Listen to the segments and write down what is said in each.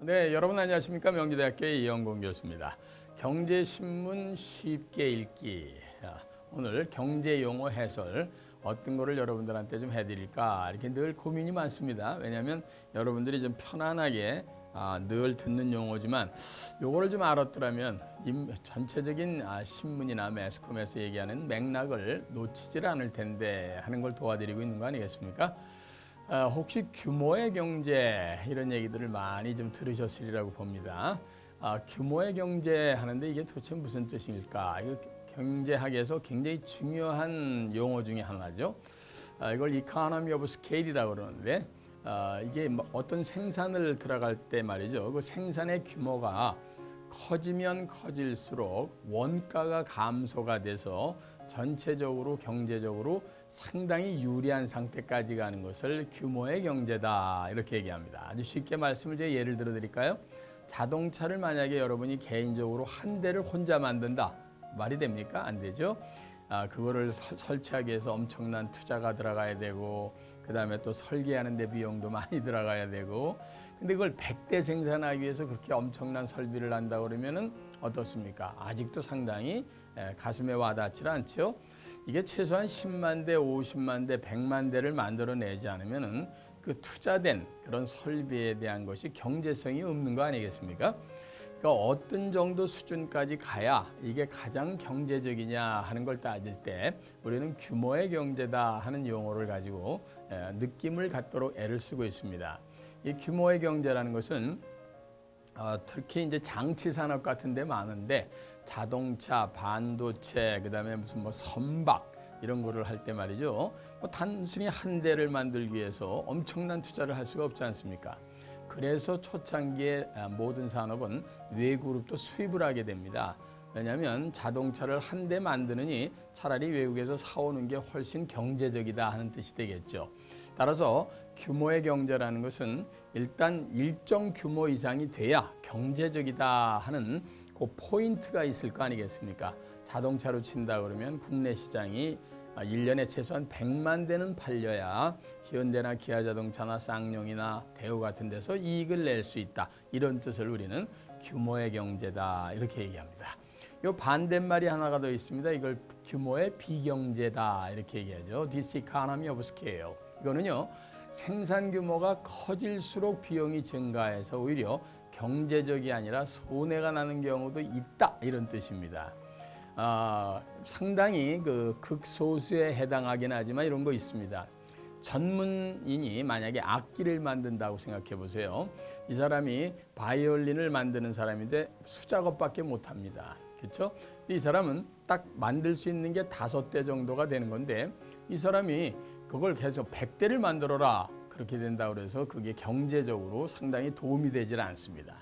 네, 여러분 안녕하십니까? 명지대학교의 이영공 교수입니다. 경제신문 쉽게 읽기. 오늘 경제용어 해설 어떤 거를 여러분들한테 좀 해드릴까 이렇게 늘 고민이 많습니다. 왜냐하면 여러분들이 좀 편안하게 늘 듣는 용어지만 요거를 좀 알았더라면 전체적인 신문이나 매스컴에서 얘기하는 맥락을 놓치질 않을 텐데 하는 걸 도와드리고 있는 거 아니겠습니까? 혹시 규모의 경제 이런 얘기들을 많이 좀 들으셨으리라고 봅니다. 규모의 경제 하는데 이게 도대체 무슨 뜻일까? 이거 경제학에서 굉장히 중요한 용어 중에 하나죠. 이걸 economy of scale이라고 그러는데 이게 어떤 생산을 들어갈 때 말이죠. 그 생산의 규모가 커지면 커질수록 원가가 감소가 돼서 전체적으로 경제적으로 상당히 유리한 상태까지 가는 것을 규모의 경제다 이렇게 얘기합니다. 아주 쉽게 말씀을 제가 예를 들어 드릴까요? 자동차를 만약에 여러분이 개인적으로 한 대를 혼자 만든다. 말이 됩니까? 안 되죠. 그거를 설치하기 위해서 엄청난 투자가 들어가야 되고 그 다음에 또 설계하는 데 비용도 많이 들어가야 되고 근데 그걸 100대 생산하기 위해서 그렇게 엄청난 설비를 한다 그러면은 어떻습니까? 아직도 상당히 가슴에 와닿지 않죠. 이게 최소한 10만 대, 50만 대, 100만 대를 만들어내지 않으면은 그 투자된 그런 설비에 대한 것이 경제성이 없는 거 아니겠습니까? 그러니까 어떤 정도 수준까지 가야 이게 가장 경제적이냐 하는 걸 따질 때 우리는 규모의 경제다 하는 용어를 가지고 느낌을 갖도록 애를 쓰고 있습니다. 이 규모의 경제라는 것은 특히 이제 장치 산업 같은 데 많은데 자동차, 반도체, 그다음에 무슨 선박 이런 거를 할 때 말이죠. 단순히 한 대를 만들기 위해서 엄청난 투자를 할 수가 없지 않습니까? 그래서 초창기에 모든 산업은 외국으로부터 수입을 하게 됩니다. 왜냐하면 자동차를 한 대 만드느니 차라리 외국에서 사오는 게 훨씬 경제적이다 하는 뜻이 되겠죠. 따라서 규모의 경제라는 것은 일단 일정 규모 이상이 돼야 경제적이다 하는 그 포인트가 있을 거 아니겠습니까? 자동차로 친다 그러면 국내 시장이 1년에 최소한 100만 대는 팔려야 현대나 기아자동차나 쌍용이나 대우 같은 데서 이익을 낼 수 있다. 이런 뜻을 우리는 규모의 경제다 이렇게 얘기합니다. 요 반대말이 하나가 더 있습니다. 이걸 규모의 비경제다 이렇게 얘기하죠. Diseconomy of scale. 이거는요. 생산 규모가 커질수록 비용이 증가해서 오히려 경제적이 아니라 손해가 나는 경우도 있다 이런 뜻입니다. 상당히 그 극소수에 해당하긴 하지만 이런 거 있습니다. 전문인이 만약에 악기를 만든다고 생각해 보세요. 이 사람이 바이올린을 만드는 사람인데 수작업밖에 못합니다. 그렇죠? 이 사람은 딱 만들 수 있는 게 5대 정도가 되는 건데 이 사람이 그걸 계속 100대를 만들어라 그렇게 된다고 그래서 그게 경제적으로 상당히 도움이 되질 않습니다.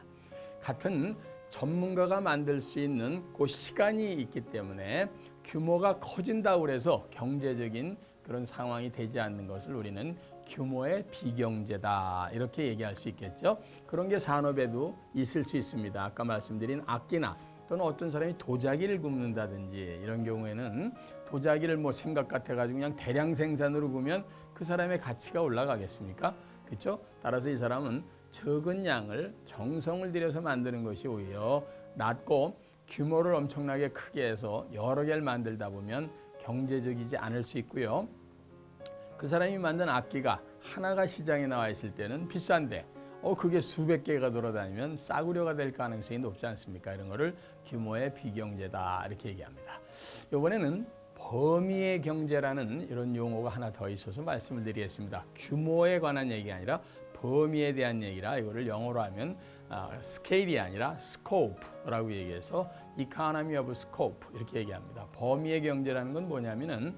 같은 전문가가 만들 수 있는 그 시간이 있기 때문에 규모가 커진다고 해서 경제적인 그런 상황이 되지 않는 것을 우리는 규모의 비경제다 이렇게 얘기할 수 있겠죠. 그런 게 산업에도 있을 수 있습니다. 아까 말씀드린 악기나 또는 어떤 사람이 도자기를 굽는다든지 이런 경우에는 도자기를 생각 같아가지고 그냥 대량 생산으로 구면 그 사람의 가치가 올라가겠습니까? 그렇죠? 따라서 이 사람은 적은 양을 정성을 들여서 만드는 것이 오히려 낫고 규모를 엄청나게 크게 해서 여러 개를 만들다 보면 경제적이지 않을 수 있고요. 그 사람이 만든 악기가 하나가 시장에 나와 있을 때는 비싼데 그게 수백 개가 돌아다니면 싸구려가 될 가능성이 높지 않습니까? 이런 거를 규모의 비경제다 이렇게 얘기합니다. 이번에는 범위의 경제라는 이런 용어가 하나 더 있어서 말씀을 드리겠습니다. 규모에 관한 얘기가 아니라 범위에 대한 얘기라 이거를 영어로 하면 스케일이 아니라 스코프라고 얘기해서 economy of scope 이렇게 얘기합니다. 범위의 경제라는 건 뭐냐면은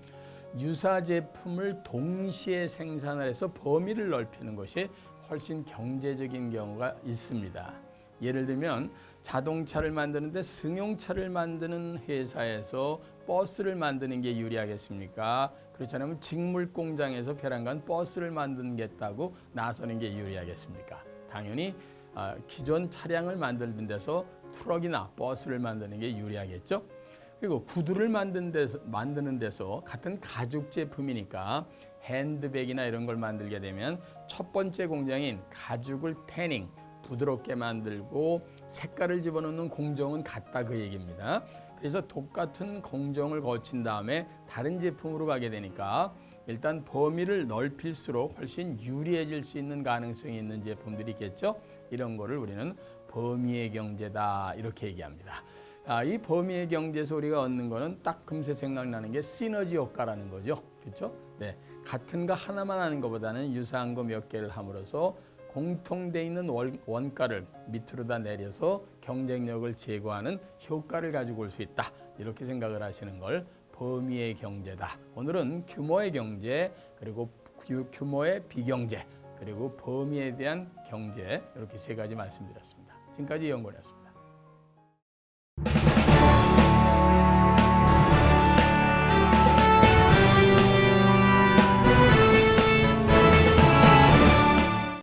유사 제품을 동시에 생산을 해서 범위를 넓히는 것이 훨씬 경제적인 경우가 있습니다. 예를 들면 자동차를 만드는데 승용차를 만드는 회사에서 버스를 만드는 게 유리하겠습니까? 그렇지 않으면 직물 공장에서 벼랑간 버스를 만들겠다고 나서는 게 유리하겠습니까? 당연히 기존 차량을 만드는 데서 트럭이나 버스를 만드는 게 유리하겠죠? 그리고 구두를 만드는 데서 같은 가죽 제품이니까 핸드백이나 이런 걸 만들게 되면 첫 번째 공장인 가죽을 태닝, 부드럽게 만들고 색깔을 집어넣는 공정은 같다 그 얘기입니다. 그래서 똑같은 공정을 거친 다음에 다른 제품으로 가게 되니까 일단 범위를 넓힐수록 훨씬 유리해질 수 있는 가능성이 있는 제품들이 있겠죠. 이런 거를 우리는 범위의 경제다 이렇게 얘기합니다. 이 범위의 경제에서 우리가 얻는 거는 딱 금세 생각나는 게 시너지 효과라는 거죠. 그렇죠? 네, 같은 거 하나만 하는 것보다는 유사한 거 몇 개를 함으로써 공통돼 있는 원가를 밑으로다 내려서 경쟁력을 제고하는 효과를 가지고 올 수 있다. 이렇게 생각을 하시는 걸 범위의 경제다. 오늘은 규모의 경제, 그리고 규모의 비경제, 그리고 범위에 대한 경제 이렇게 세 가지 말씀드렸습니다. 지금까지 이영권이었습니다.